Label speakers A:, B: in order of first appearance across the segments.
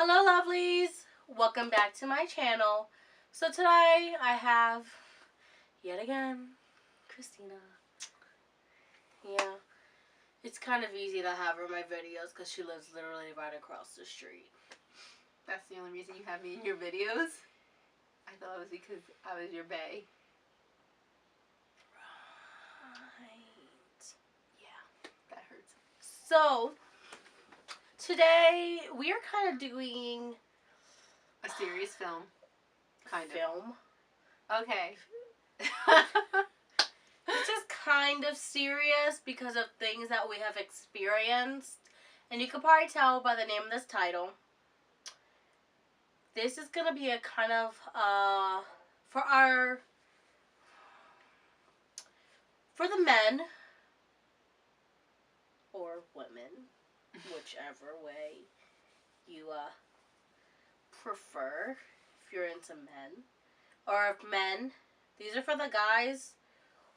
A: Hello lovelies, welcome back to my channel. So today I have, yet again, Christina. Yeah, it's kind of easy to have her in my videos because she lives literally right across the street.
B: That's the only reason you have me in your videos? I thought it was because I was your bae.
A: Right. Yeah.
B: That hurts.
A: So, today we are kind of doing
B: a serious film. Kind of.
A: Film.
B: Okay.
A: It's just kind of serious because of things that we have experienced. And you could probably tell by the name of this title. This is going to be a kind of, for the men, or women, whichever way you, prefer, if you're into men. Or if men, these are for the guys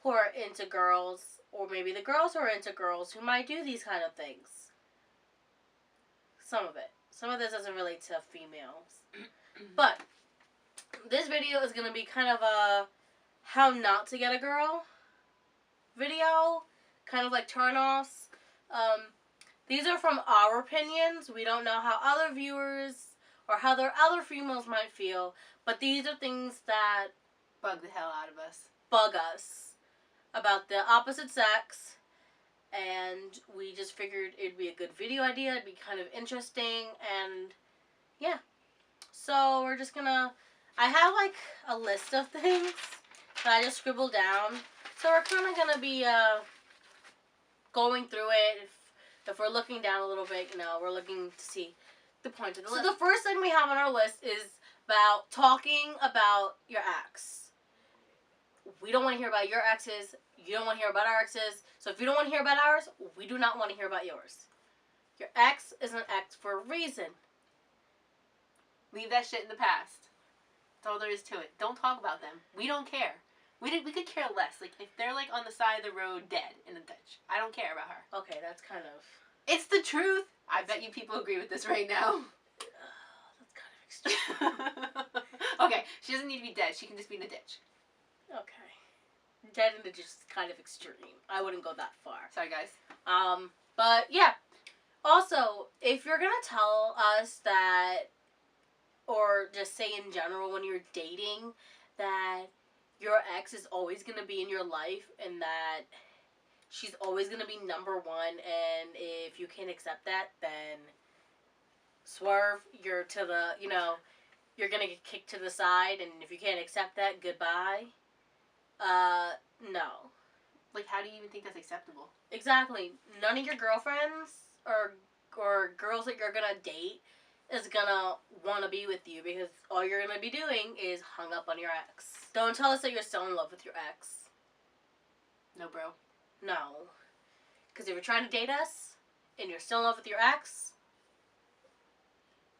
A: who are into girls, or maybe the girls who are into girls who might do these kind of things. Some of it. Some of this doesn't relate to females. But this video is going to be kind of a how not to get a girl video. Kind of like turn-offs. These are from our opinions. We don't know how other viewers or how their other females might feel. But these are things that
B: bug the hell out of us.
A: Bug us about the opposite sex. And we just figured it'd be a good video idea. It'd be kind of interesting. And yeah. So we're just gonna, I have like a list of things that I just scribbled down. So we're kind of gonna be going through it. If we're looking down a little bit, you know, we're looking to see the point of the list. So the first thing we have on our list is about talking about your ex. We don't want to hear about your exes. You don't want to hear about our exes. So if you don't want to hear about ours, we do not want to hear about yours. Your ex is an ex for a reason.
B: Leave that shit in the past. That's all there is to it. Don't talk about them. We don't care. We could care less. Like, if they're, like, on the side of the road dead in a ditch, I don't care about her.
A: Okay, that's kind of...
B: It's the truth! I bet you people agree with this right now.
A: That's kind of extreme.
B: Okay, she doesn't need to be dead. She can just be in a ditch.
A: Okay. Dead in the ditch is kind of extreme. I wouldn't go that far.
B: Sorry, guys.
A: But, yeah. Also, if you're gonna tell us that, or just say in general when you're dating, that your ex is always going to be in your life and that she's always going to be number one, and if you can't accept that, then swerve, you're to the, you know, you're going to get kicked to the side, and if you can't accept that, goodbye. No.
B: Like, how do you even think that's acceptable?
A: Exactly. None of your girlfriends or girls that you're going to date is gonna want to be with you because all you're gonna be doing is hung up on your ex. Don't tell us that you're still in love with your ex.
B: No, bro.
A: No. Because if you're trying to date us and you're still in love with your ex,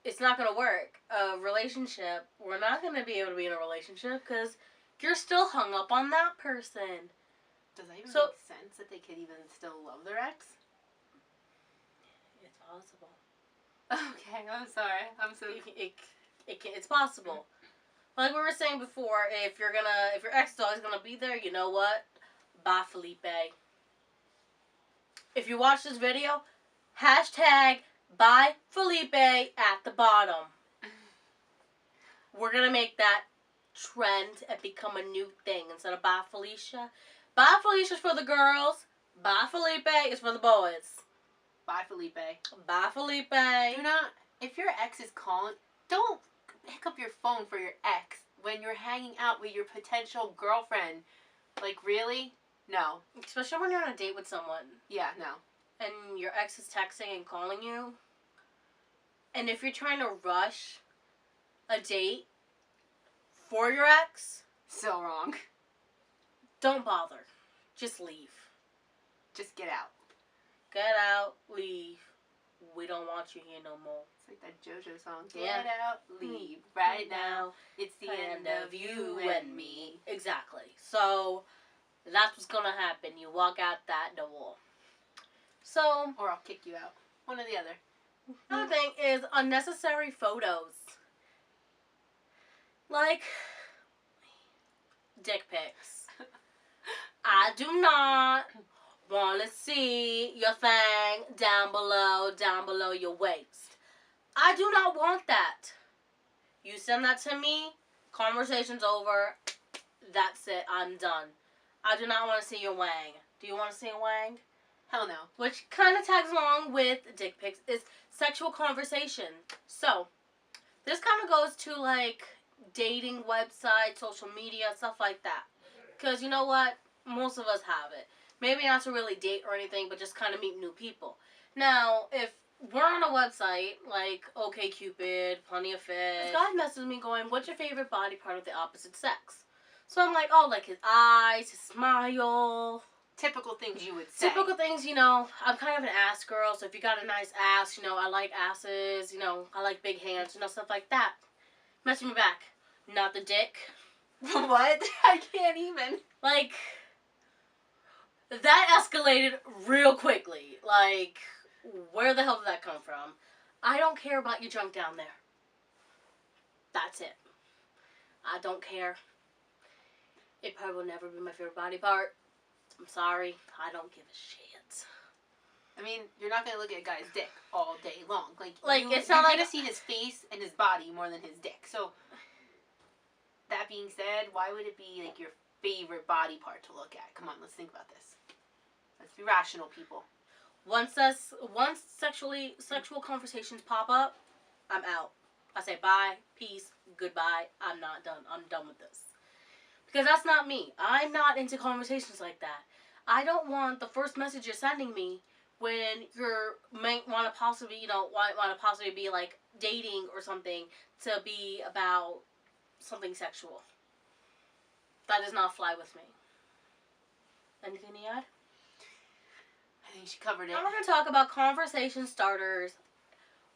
A: it's not gonna work. A relationship, we're not gonna be able to be in a relationship because you're still hung up on that person.
B: Does that even make sense that they could even still love their ex?
A: It's possible.
B: Okay, I'm sorry. I'm so...
A: It's possible. Like we were saying before, if your ex is always gonna be there, you know what? Bye, Felipe. If you watch this video, hashtag bye, Felipe at the bottom. We're gonna make that trend and become a new thing. Instead of bye, Felicia. Bye, Felicia's for the girls. Bye, Felipe is for the boys.
B: Bye, Felipe.
A: Bye, Felipe.
B: Do not, if your ex is calling, don't pick up your phone for your ex when you're hanging out with your potential girlfriend. Like, really? No.
A: Especially when you're on a date with someone.
B: Yeah, no.
A: And your ex is texting and calling you. And if you're trying to rush a date for your ex.
B: So wrong.
A: Don't bother. Just leave.
B: Just get out.
A: Get out, leave. We don't want you here no more.
B: It's like that JoJo song.
A: Yeah.
B: Get out, leave. Right now, it's the end of you and me.
A: Exactly. So, that's what's gonna happen. You walk out that door. So...
B: Or I'll kick you out. One or the other.
A: Another thing is unnecessary photos. Like, dick pics. I do not want to see your thing down below your waist. I do not want that. You send that to me, conversation's over, that's it, I'm done. I do not want to see your wang. Do you want to see a wang?
B: Hell no.
A: Which kind of tags along with dick pics is sexual conversation. So, this kind of goes to, like, dating websites, social media, stuff like that. Because you know what? Most of us have it. Maybe not to really date or anything, but just kind of meet new people. Now, if we're on a website like OkCupid, Plenty of Fish, this guy messages me going, what's your favorite body part of the opposite sex? So I'm like, oh, like his eyes, his smile.
B: Typical things you would say.
A: Typical things, you know, I'm kind of an ass girl, so if you got a nice ass, you know, I like asses, you know, I like big hands, you know, stuff like that. Message me back. Not the dick.
B: What? I can't even.
A: Like, that escalated real quickly. Like, where the hell did that come from? I don't care about your junk down there. That's it. I don't care. It probably will never be my favorite body part. I'm sorry. I don't give a shit.
B: I mean, you're not going to look at a guy's dick all day long. Like
A: it's not like...
B: you're going to see his face and his body more than his dick. So, that being said, why would it be, like, your favorite body part to look at? Come on, let's think about this. Let's be rational, people.
A: Once sexual conversations pop up, I'm out. I say bye, peace, goodbye. I'm not done. I'm done with this. Because that's not me. I'm not into conversations like that. I don't want the first message you're sending me when you're might want to possibly, you know, want to possibly be like dating or something to be about something sexual. That does not fly with me. Anything to add?
B: I think she covered it.
A: Now we're going to talk about conversation starters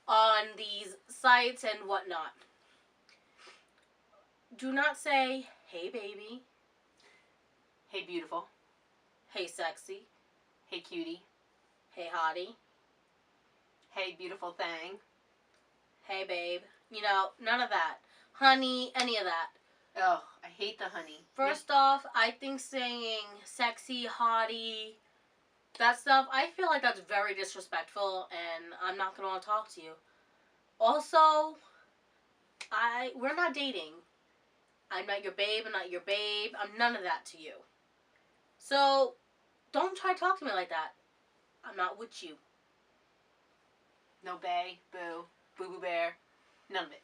A: on these sites and whatnot. Do not say, hey baby.
B: Hey beautiful.
A: Hey sexy.
B: Hey cutie.
A: Hey hottie.
B: Hey beautiful thing.
A: Hey babe. You know, none of that. Honey, any of that.
B: Oh, I hate the honey.
A: First off, I think saying sexy, hottie, that stuff, I feel like that's very disrespectful, and I'm not going to want to talk to you. Also, we're not dating. I'm not your babe, I'm not your babe, I'm none of that to you. So, don't try to talk to me like that. I'm not with you.
B: No bae, boo, boo boo bear, none of it.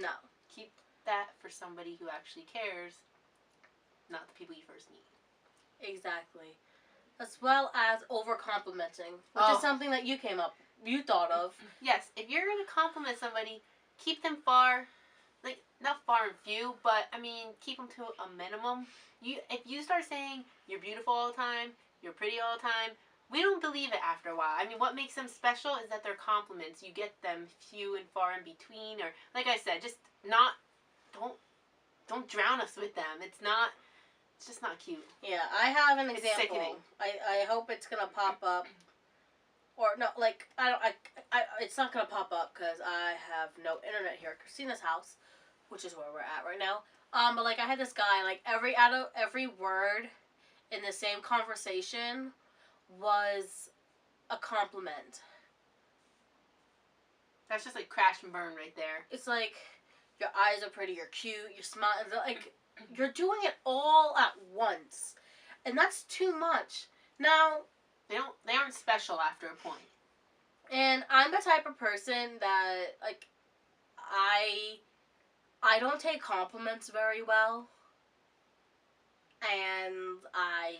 A: No.
B: Keep that for somebody who actually cares, not the people you first meet.
A: Exactly. As well as over-complimenting, which is something that you thought of.
B: Yes, if you're going to compliment somebody, keep them far, like, not far and few, but, I mean, keep them to a minimum. If you start saying you're beautiful all the time, you're pretty all the time, we don't believe it after a while. I mean, what makes them special is that they're compliments. You get them few and far in between, or, like I said, just not, don't drown us with them. It's just not cute.
A: Yeah, I have an
B: It's
A: example.
B: sickening.
A: I hope it's gonna pop up. Or no, like it's not gonna pop up because I have no internet here at Christina's house, which is where we're at right now. But like I had this guy, like every word in the same conversation was a compliment.
B: That's just like crash and burn right there.
A: It's like your eyes are pretty, you're cute, you're smart, like you're doing it all at once, and that's too much. Now
B: they aren't special after a point.
A: And I'm the type of person that like I don't take compliments very well, and I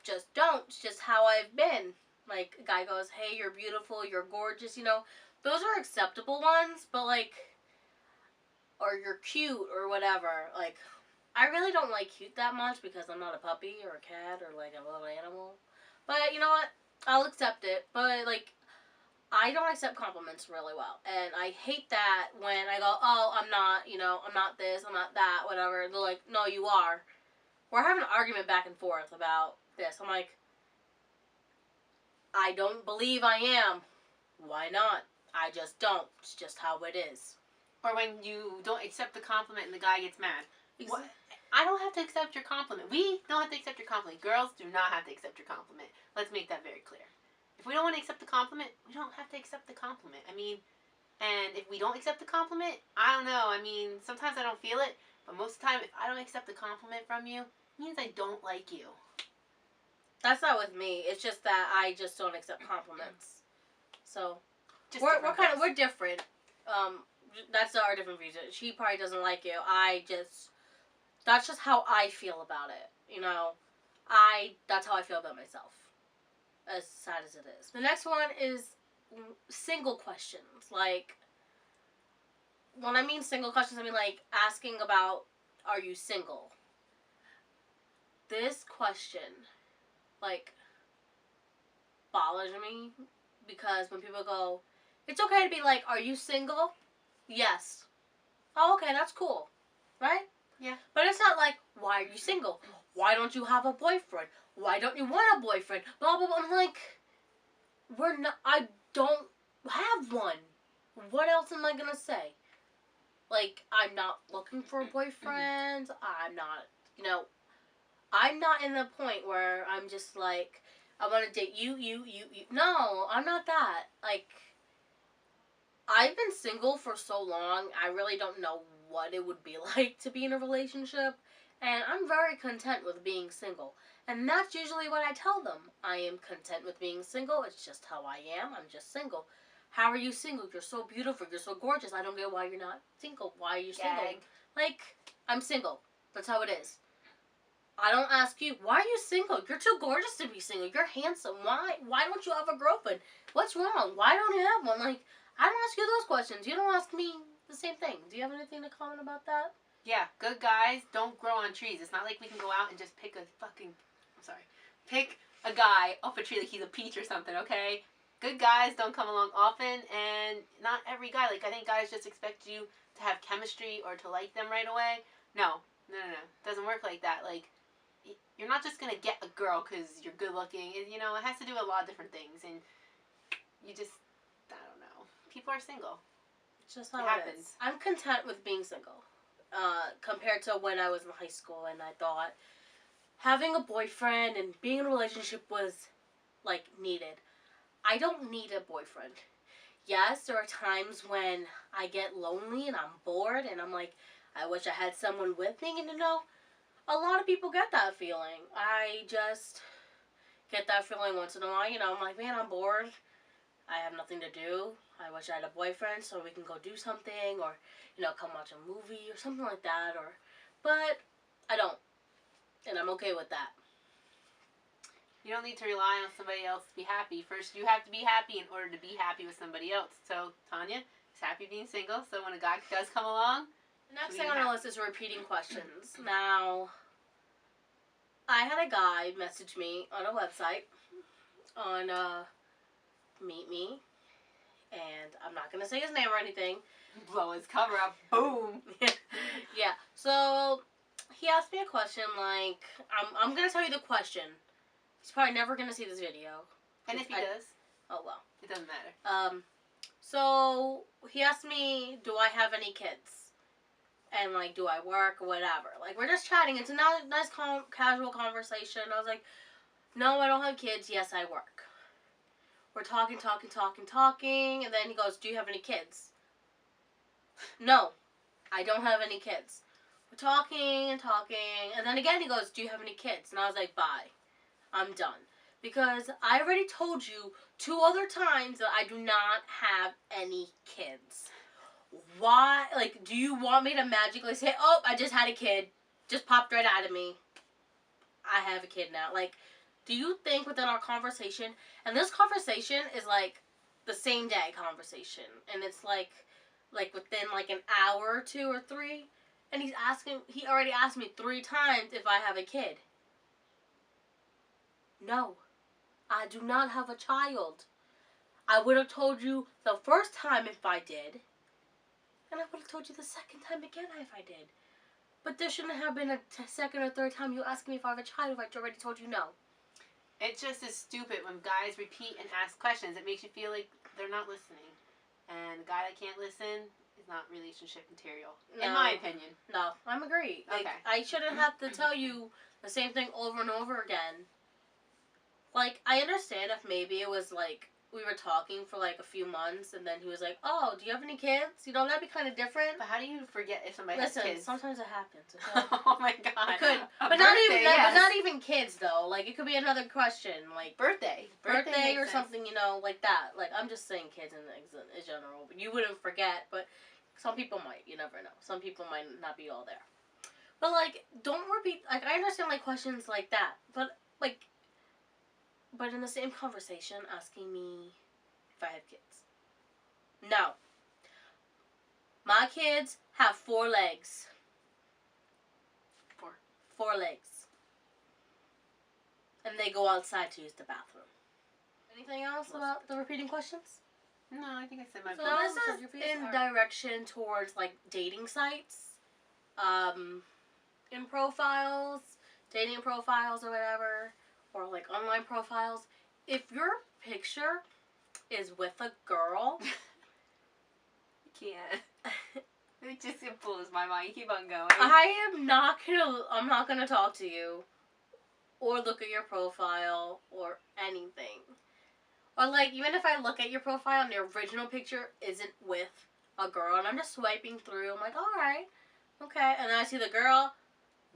A: just don't. It's just how I've been. Like a guy goes, "Hey, you're beautiful, you're gorgeous," you know. Those are acceptable ones, but like, or you're cute or whatever. Like, I really don't like cute that much because I'm not a puppy or a cat or like a little animal. But you know what? I'll accept it. But like, I don't accept compliments really well. And I hate that when I go, oh, I'm not, you know, I'm not this, I'm not that, whatever. They're like, no, you are. We're having an argument back and forth about this. I'm like, I don't believe I am. Why not? I just don't. It's just how it is.
B: Or when you don't accept the compliment and the guy gets mad.
A: Exactly.
B: I don't have to accept your compliment. We don't have to accept your compliment. Girls do not have to accept your compliment. Let's make that very clear. If we don't want to accept the compliment, we don't have to accept the compliment. I mean, and if we don't accept the compliment, I don't know. I mean, sometimes I don't feel it, but most of the time, if I don't accept the compliment from you, it means I don't like you.
A: That's not with me. It's just that I just don't accept compliments. So
B: Just
A: we're different. That's our different views. She probably doesn't like you. That's just how I feel about it. You know, that's how I feel about myself. As sad as it is. The next one is single questions. Like, when I mean single questions, I mean like asking about, are you single? This question, like, bothers me because when people go, it's okay to be like, are you single? Yes. Oh, okay, that's cool. Right?
B: Yeah.
A: But it's not like, why are you single? Why don't you have a boyfriend? Why don't you want a boyfriend? Blah, blah, blah. I'm like, I don't have one. What else am I going to say? Like, I'm not looking for a boyfriend. I'm not, I'm not in the point where I'm just like, I want to date you. No, I'm not that. Like, I've been single for so long, I really don't know what it would be like to be in a relationship. And I'm very content with being single. And that's usually what I tell them. I am content with being single. It's just how I am. I'm just single. How are you single? You're so beautiful. You're so gorgeous. I don't get why you're not single. Why are you single? Like, I'm single. That's how it is. I don't ask you, why are you single? You're too gorgeous to be single. You're handsome. Why don't you have a girlfriend? What's wrong? Why don't you have one? Like, I don't ask you those questions. You don't ask me the same thing. Do you have anything to comment about that?
B: Yeah, good guys don't grow on trees. It's not like we can go out and just pick a guy off a tree like he's a peach or something, okay? Good guys don't come along often, and not every guy. Like, I think guys just expect you to have chemistry or to like them right away. No. It doesn't work like that. Like, you're not just going to get a girl because you're good looking. It has to do with a lot of different things, and you just, I don't know. People are single.
A: It's just how it happens. I'm content with being single. Compared to when I was in high school and I thought having a boyfriend and being in a relationship was, like, needed. I don't need a boyfriend. Yes, there are times when I get lonely and I'm bored and I'm like, I wish I had someone with me. And, a lot of people get that feeling. I just get that feeling once in a while. I'm like, man, I'm bored. I have nothing to do. I wish I had a boyfriend so we can go do something or, come watch a movie or something like that. But I don't. And I'm okay with that.
B: You don't need to rely on somebody else to be happy. First, you have to be happy in order to be happy with somebody else. So, Tanya is happy being single. So, when a guy does come along,
A: the next thing on our list is repeating questions. Now, I had a guy message me on a website on Meet Me. And I'm not going to say his name or anything.
B: Blow his cover up. Boom.
A: Yeah. So, he asked me a question like, I'm going to tell you the question. He's probably never going to see this video.
B: And if he does?
A: Oh, well.
B: It doesn't matter.
A: So, he asked me, do I have any kids? And, like, do I work or whatever? Like, we're just chatting. It's a nice, casual conversation. I was like, no, I don't have kids. Yes, I work. We're talking. And then he goes, do you have any kids? No, I don't have any kids. We're talking. And then again he goes, do you have any kids? And I was like, bye. I'm done. Because I already told you 2 other times that I do not have any kids. Why? Like, do you want me to magically say, oh, I just had a kid. Just popped right out of me. I have a kid now. Like, do you think within our conversation, and this conversation is like the same day conversation, and it's like within like an hour or 2 or 3, and he already asked me 3 times if I have a kid. No, I do not have a child. I would have told you the first time if I did, and I would have told you the second time again if I did. But there shouldn't have been a second or third time you ask me if I have a child if I already told you no.
B: It just is stupid when guys repeat and ask questions. It makes you feel like they're not listening. And a guy that can't listen is not relationship material,
A: No.
B: in my opinion.
A: No, I'm agree. Like,
B: Okay.
A: I shouldn't have to tell you the same thing over and over again. Like, I understand if maybe it was like we were talking for like a few months and then he was like, "Oh, do you have any kids?" You know, that'd be kind of different.
B: But how do you forget if somebody
A: Listen,
B: has kids?
A: sometimes it happens. Okay?
B: Oh my god.
A: It could,
B: A
A: but not
B: birthday,
A: even
B: yes.
A: but not even kids though. Like, it could be another question, like
B: Birthday
A: birthday or
B: makes sense.
A: something, you know, like that. Like, I'm just saying kids in general, but you wouldn't forget. But some people might. You never know. Some people might not be all there. But like, don't repeat. Like, I understand like questions like that, but like. But in the same conversation, asking me if I have kids. No. My kids have 4 legs. 4 legs. And they go outside to use the bathroom. Anything else about the repeating questions?
B: No, I think I said my
A: So this is in direction towards like dating sites. In profiles, dating profiles or whatever. Or like online profiles, if your picture is with a girl,
B: can't. It blows my mind. You keep on going.
A: I'm not gonna talk to you, or look at your profile, or anything. Or like, even if I look at your profile and the original picture isn't with a girl, and I'm just swiping through, I'm like, all right, okay, and then I see the girl.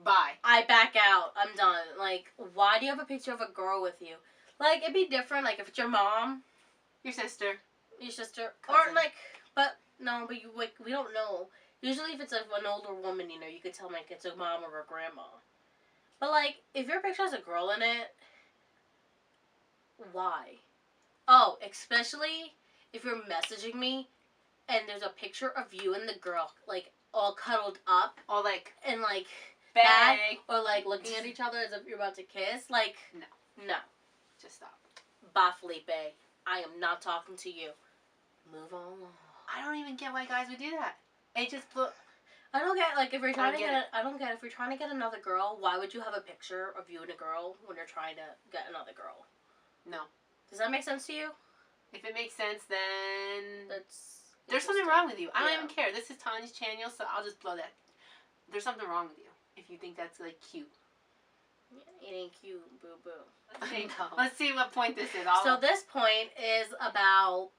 B: Bye.
A: I back out. I'm done. Like, why do you have a picture of a girl with you? Like, it'd be different, like, if it's your mom.
B: Your sister.
A: Cousin. Or, like, but, no, but you, like, we don't know. Usually if it's, like, an older woman, you know, you could tell, like, it's a mom or a grandma. But, like, if your picture has a girl in it, why? Oh, especially if you're messaging me and there's a picture of you and the girl, like, all cuddled up.
B: Or, like,
A: and, like...
B: That,
A: or like looking at each other as if you're about to kiss. Like, no.
B: Just stop.
A: Bye, Felipe. I am not talking to you. Move on.
B: I don't even get why guys would do that. It just
A: I don't get, like, if you're trying to get if you're trying to get another girl, why would you have a picture of you and a girl when you're trying to get another girl?
B: No.
A: Does that make sense to you?
B: If it makes sense, then
A: there's
B: something wrong with you. I don't even care. This is Tanya's channel, so I'll just blow that. There's something wrong with you. If you think that's, like, cute.
A: Yeah, it ain't cute, boo-boo.
B: Let's see what point this is.
A: So this point is about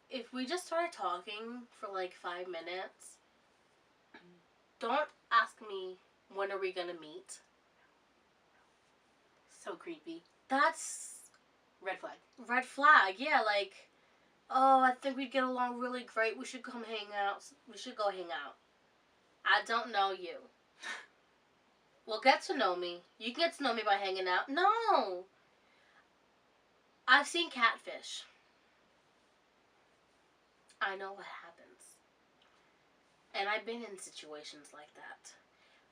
A: if we just started talking for, like, 5 minutes, don't ask me when are we going to meet.
B: So creepy.
A: That's...
B: Red flag.
A: Red flag, yeah, like, oh, I think we'd get along really great. We should come hang out. We should go hang out. I don't know you. Well, get to know me. You can get to know me by hanging out. No. I've seen catfish. I know what happens. And I've been in situations like that.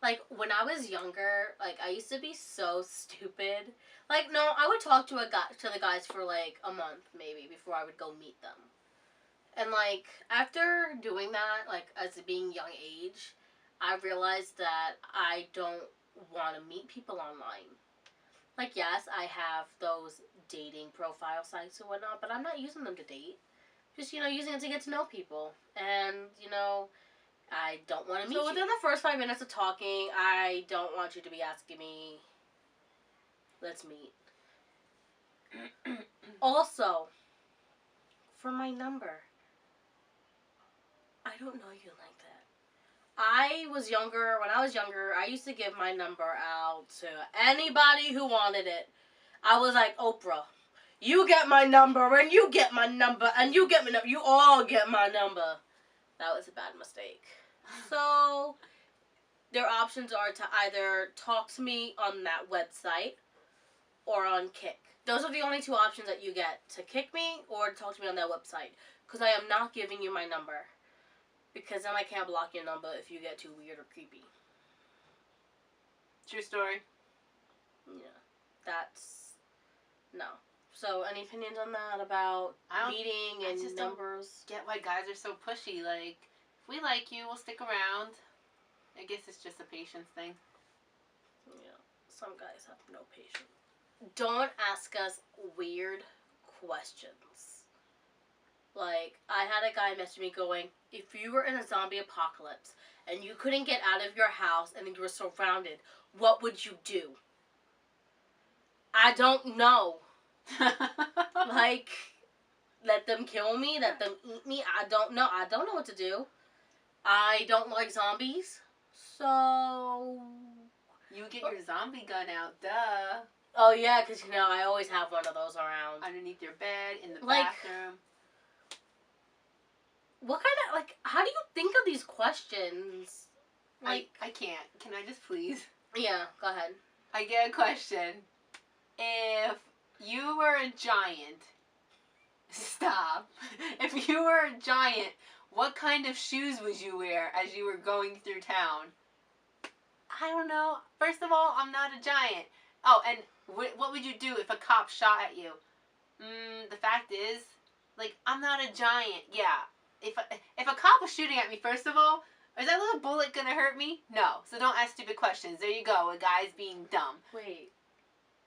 A: Like, when I was younger, like, I used to be so stupid. Like, no, I would talk to the guys for, like, a month, maybe, before I would go meet them. And, like, after doing that, like, as being young age, I realized that I don't want to meet people online. Like, yes, I have those dating profile sites and whatnot, but I'm not using them to date. Just, you know, using it to get to know people. And, you know, I don't want to meet you. So within the first 5 minutes of talking, I don't want you to be asking me, let's meet. Also, for my number, I don't know you like that. When I was younger, I used to give my number out to anybody who wanted it. I was like, Oprah, you get my number, and you get my number, and you get my number. You all get my number. That was a bad mistake. So, their options are to either talk to me on that website or on Kick. Those are the only 2 options that you get, to kick me or to talk to me on that website. Because I am not giving you my number. Because then I can't block your number if you get too weird or creepy.
B: True story.
A: Yeah. No. So, any opinions on that about meeting and numbers?
B: Don't get why guys are so pushy. Like, if we like you, we'll stick around. I guess it's just a patience thing.
A: Yeah. Some guys have no patience. Don't ask us weird questions. Like, I had a guy message me going, if you were in a zombie apocalypse and you couldn't get out of your house and you were surrounded, what would you do? I don't know. Like, let them kill me, let them eat me. I don't know. I don't know what to do. I don't like zombies, so...
B: You get your zombie gun out, duh.
A: Oh, yeah, because, you know, I always have one of those around.
B: Underneath your bed, in the
A: Like,
B: bathroom.
A: What kind of, like, how do you think of these questions? Like,
B: I can't. Can I just please?
A: Yeah, go ahead.
B: I get a question. If you were a giant, stop. If you were a giant, what kind of shoes would you wear as you were going through town? I don't know. First of all, I'm not a giant. Oh, and what would you do if a cop shot at you? The fact is, like, I'm not a giant. Yeah. If a cop was shooting at me, first of all, is that little bullet gonna hurt me? No. So don't ask stupid questions. There you go. A guy's being dumb.
A: Wait.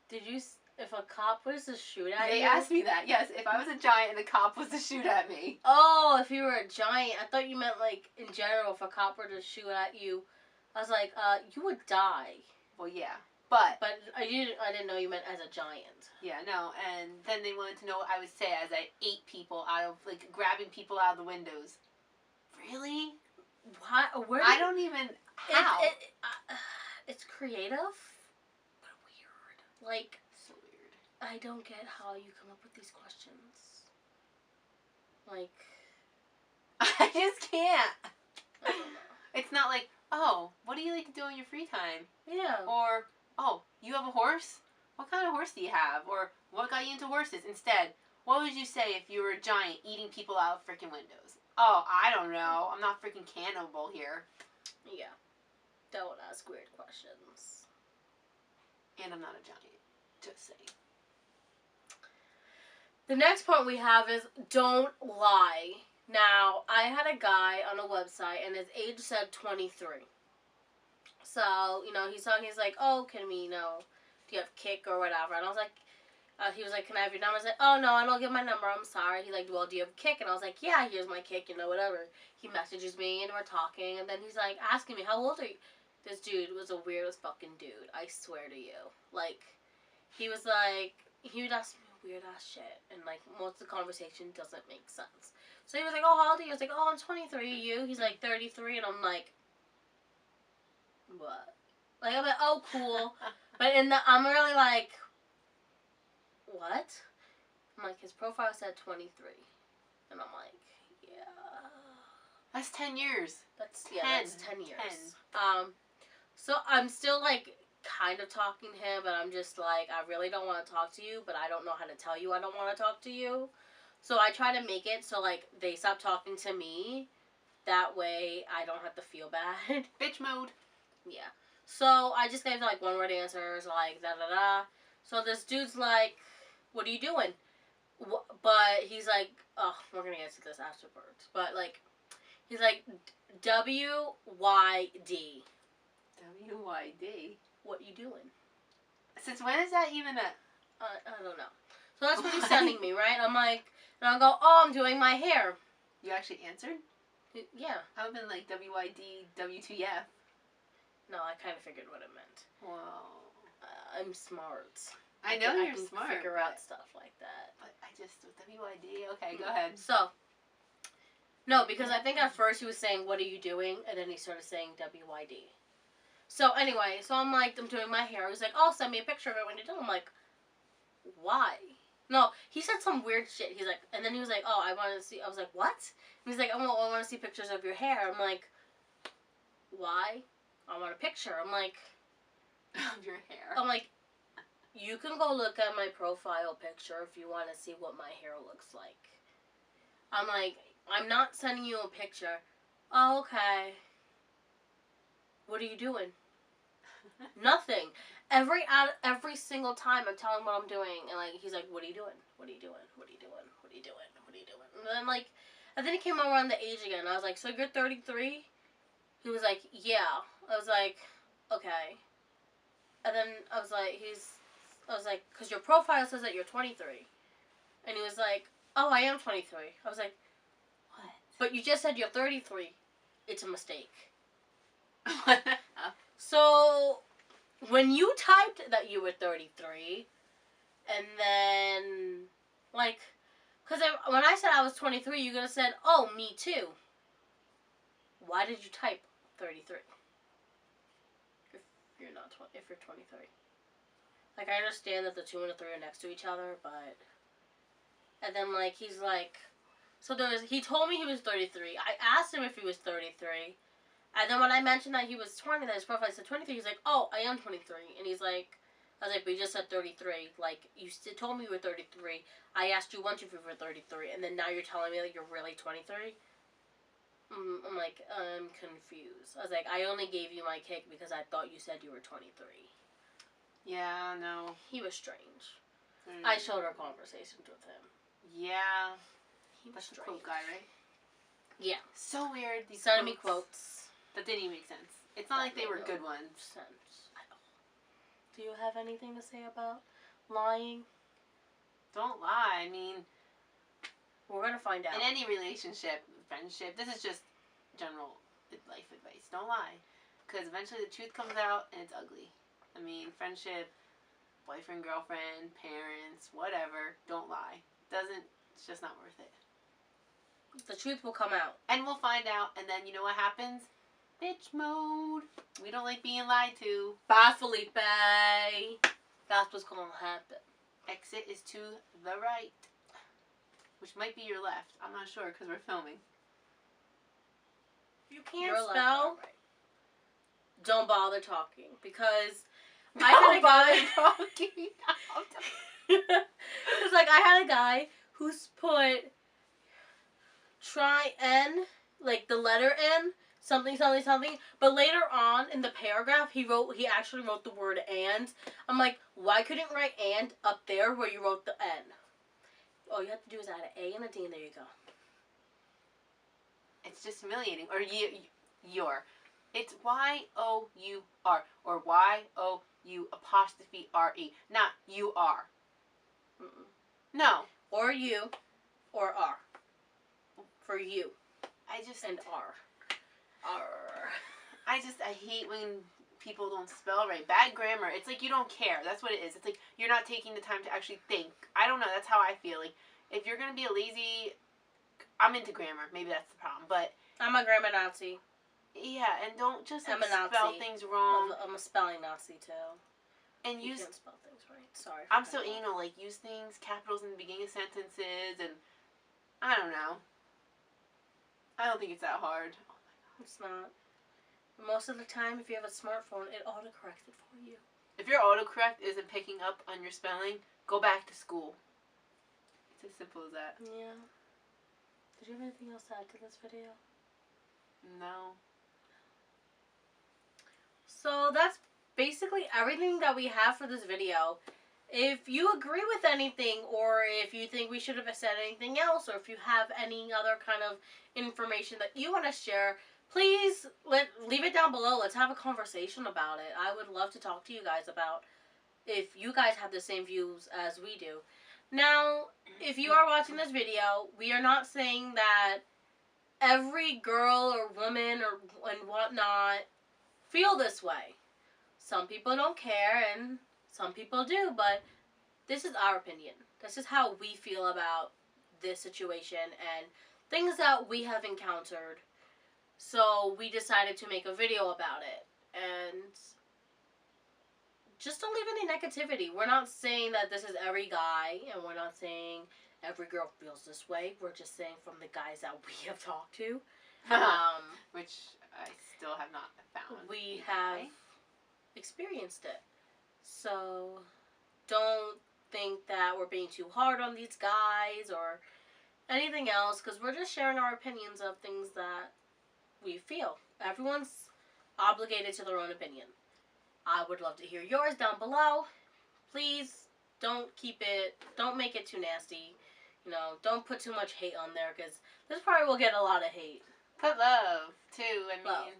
A: Did you... If a cop was to shoot at you?
B: They asked me that. Yes. If I was a giant and a cop was to shoot at me.
A: Oh, if you were a giant. I thought you meant, like, in general, if a cop were to shoot at you. I was like, you would die.
B: Well, yeah. But
A: I didn't know you meant as a giant.
B: Yeah, no. And then they wanted to know what I would say as I ate people out of, like, grabbing people out of the windows. Really?
A: What? Where?
B: I don't even... How?
A: It's creative, but weird. Like...
B: So weird.
A: I don't get how you come up with these questions. Like...
B: I just can't.
A: I don't know.
B: It's not like, oh, what do you like to do in your free time?
A: Yeah.
B: Or, oh, you have a horse? What kind of horse do you have? Or, what got you into horses? Instead, what would you say if you were a giant eating people out of freaking windows? Oh, I don't know. I'm not freaking cannibal here.
A: Yeah. Don't ask weird questions.
B: And I'm not a giant. Just saying.
A: The next point we have is don't lie. Now, I had a guy on a website, and his age said 23. So, you know, he's like, oh, can we, you know, do you have Kick or whatever? And I was like, he was like, can I have your number? I was like, oh, no, I don't give my number, I'm sorry. He's like, well, do you have Kick? And I was like, yeah, here's my Kick, you know, whatever. He messages me, and we're talking, and then he's like, asking me, how old are you? This dude was the weirdest fucking dude, I swear to you. Like, he was like, he would ask me weird-ass shit, and, like, most of the conversation doesn't make sense. So he was like, oh, how old are you? I was like, oh, I'm 23, you? He's like, 33, and I'm like, what? Like, I'm like, oh, cool. But I'm really like, what? I'm like, his profile said 23. And I'm like, yeah.
B: That's 10 years.
A: That's 10 years. 10. So I'm still, like, kind of talking to him, but I'm just like, I really don't want to talk to you, but I don't know how to tell you I don't want to talk to you. So I try to make it so, like, they stop talking to me. That way I don't have to feel bad.
B: Bitch mode.
A: Yeah. So I just gave, like, one-word answers, like, da-da-da. So this dude's like, what are you doing? But he's like, oh, we're going to answer this afterwards. But, like, he's like, W-Y-D.
B: W-Y-D?
A: What you doing?
B: Since when is that even a...
A: I don't know. So that's what he's sending me, right? I'm like, and I'll go, oh, I'm doing my hair.
B: You actually answered?
A: Yeah.
B: I would have been like, W-Y-D, W-T-F.
A: No, I kind of figured what it meant.
B: Whoa.
A: I'm smart.
B: I know you're
A: can
B: smart.
A: Figure out stuff like that.
B: But I just, W-Y-D, okay, go ahead.
A: So, no, because I think at first he was saying, what are you doing? And then he started saying W-Y-D. So anyway, so I'm like, I'm doing my hair. He's like, oh, send me a picture of it when you're done. I'm like, why? No, he said some weird shit. He's like, and then he was like, oh, I want to see. I was like, what? And he's like, I want to see pictures of your hair. I'm like, why? I want a picture. I'm like,
B: of your hair.
A: I'm like, you can go look at my profile picture if you want to see what my hair looks like. I'm like, I'm not sending you a picture. Oh, okay. What are you doing? Nothing. Every single time I'm telling him what I'm doing, and like he's like, "What are you doing? What are you doing? What are you doing? What are you doing? What are you doing?" And then like, and then he came around the age again. I was like, "So you're 33?" He was like, "Yeah." I was like, "Okay." And then I was like, "'Cause your profile says that you're 23," and he was like, oh, I am 23. I was like,
B: What?
A: but you just said you're 33. It's a mistake.
B: Oh.
A: So, when you typed that you were 33, and then, like, because when I said I was 23, you could have said, oh, me too. Why did you type 33? If you're not if you're 23. Like, I understand that the 2 and the 3 are next to each other, but... And then, like, he's like... So he told me he was 33. I asked him if he was 33. And then when I mentioned that he was 20, that his profile said 23, he's like, oh, I am 23. And he's like... I was like, but you just said 33. Like, you told me you were 33. I asked you once if you were 33. And then now you're telling me that you're really 23? I'm like, I'm confused. I was like, I only gave you my kick because I thought you said you were 23.
B: Yeah, no.
A: He was strange. I showed her conversations with him.
B: Yeah.
A: He was
B: That's the
A: strange.
B: quote guy, right?
A: Yeah.
B: So weird. These
A: Sending me quotes.
B: That didn't even make sense. It's not like they were good ones.
A: Sense at all. Do you have anything to say about lying?
B: Don't lie. I mean,
A: we're gonna find out.
B: In any relationship, friendship, this is just general life advice. Don't lie, because eventually the truth comes out and it's ugly. I mean, friendship, boyfriend, girlfriend, parents, whatever. Don't lie. It's just not worth it.
A: The truth will come out.
B: And we'll find out, and then you know what happens? Bitch mode. We don't like being lied to.
A: Bye, Felipe. That's what's gonna happen.
B: Exit is to the right. Which might be your left. I'm not sure, because we're filming.
A: You can't spell. Right. Don't bother talking, because I had a guy talking. It's like I had a guy who's put try N, like the letter N, something, something, something. But later on in the paragraph, he actually wrote the word and. I'm like, why couldn't you write and up there where you wrote the N? All you have to do is add an A and a D, and there you go.
B: It's just humiliating. Or your. It's Y-O-U-R. Or Y-O-U''R-E. Not you are.
A: Mm-mm.
B: No.
A: Or you, or R. For you. And R.
B: I hate when people don't spell right. Bad grammar. It's like you don't care. That's what it is. It's like you're not taking the time to actually think. I don't know. That's how I feel. Like, if you're going to be a lazy... I'm into grammar. Maybe that's the problem. But...
A: I'm a grammar Nazi.
B: Yeah, and don't just
A: like,
B: spell things wrong.
A: I'm a spelling Nazi, too.
B: And
A: you can't spell things right. Sorry.
B: I'm so anal. Like, use things, capitals in the beginning of sentences, and... I don't know. I don't think it's that hard. Oh my God.
A: It's not. Most of the time, if you have a smartphone, it autocorrects it for you.
B: If your autocorrect isn't picking up on your spelling, go back to school. It's as simple as that.
A: Yeah. Did you have anything else to add to this video?
B: No.
A: So that's basically everything that we have for this video. If you agree with anything, or if you think we should have said anything else, or if you have any other kind of information that you want to share, please leave it down below. Let's have a conversation about it. I would love to talk to you guys about if you guys have the same views as we do. Now, if you are watching this video, we are not saying that every girl or woman or and whatnot feel this way. Some people don't care and some people do, but this is our opinion. This is how we feel about this situation and things that we have encountered. So we decided to make a video about it. And just don't leave any negativity. We're not saying that this is every guy, and we're not saying every girl feels this way. We're just saying from the guys that we have talked to.
B: Which I still have not found.
A: We have experienced it. So don't think that we're being too hard on these guys or anything else, because we're just sharing our opinions of things that we feel. Everyone's obligated to their own opinion. I would love to hear yours down below. Please don't make it too nasty. You know, don't put too much hate on there, because this probably will get a lot of hate.
B: Put love, too. I mean,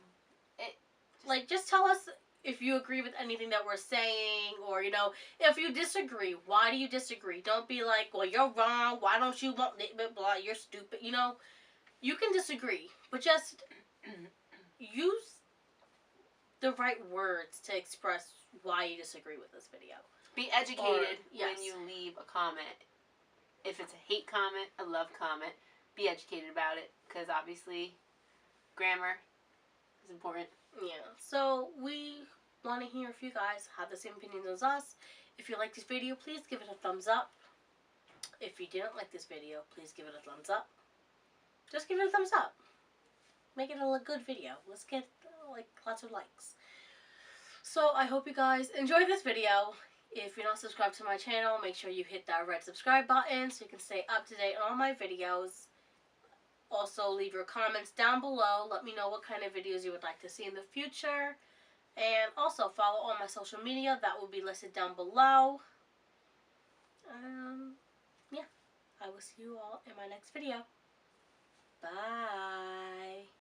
A: like, just tell us if you agree with anything that we're saying, or, you know, if you disagree, why do you disagree? Don't be like, well, you're wrong, why don't you want blah, blah, you're stupid, you know? You can disagree, but just use the right words to express why you disagree with this video.
B: Be educated
A: yes.
B: when you leave a comment. If it's a hate comment, a love comment, be educated about it, because obviously grammar is important.
A: Yeah, so we want to hear if you guys have the same opinions as us. If you like this video, please give it a thumbs up. If you didn't like this video, please give it a thumbs up. Just give it a thumbs up. Make it a good video. Let's get like lots of likes. So I hope you guys enjoyed this video. If you're not subscribed to my channel, make sure you hit that red subscribe button so you can stay up to date on all my videos. Also, leave your comments down below. Let me know what kind of videos you would like to see in the future. And also, follow all my social media. That will be listed down below. Yeah. I will see you all in my next video. Bye.